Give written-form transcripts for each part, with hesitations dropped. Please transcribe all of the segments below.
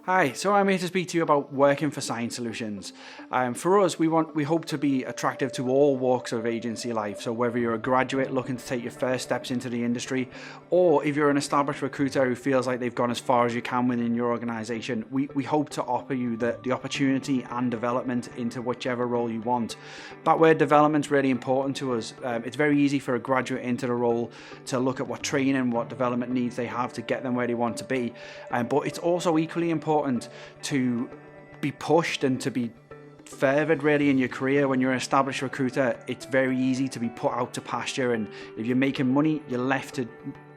Hi, so I'm here to speak to you about working for Science Solutions. For us, we hope to be attractive to all walks of agency life. So whether you're a graduate looking to take your first steps into the industry, or if you're an established recruiter who feels like they've gone as far as you can within your organisation, we hope to offer you the opportunity and development into whichever role you want. That word development's really important to us. It's very easy for a graduate into the role to look at what training, what development needs they have to get them where they want to be. But it's also equally important to be pushed and to be furthered really in your career. When you're an established recruiter, it's very easy to be put out to pasture, and if you're making money, you're left to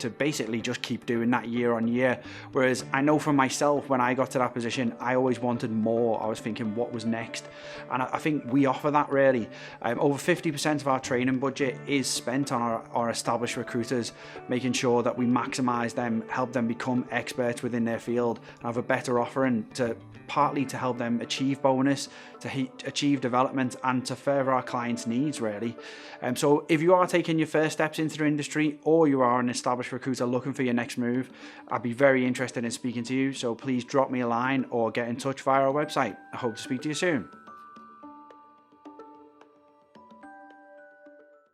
basically just keep doing that year on year. Whereas I know for myself, when I got to that position, I always wanted more. I was thinking what was next, and I think we offer that really. Over 50% of our training budget is spent on our established recruiters, making sure that we maximize them, help them become experts within their field, and have a better offering partly to help them achieve bonus, to achieve development, and to further our clients' needs really. So if you are taking your first steps into the industry, or you are an established recruiter looking for your next move, I'd be very interested in speaking to you. So please drop me a line or get in touch via our website. I hope to speak to you soon.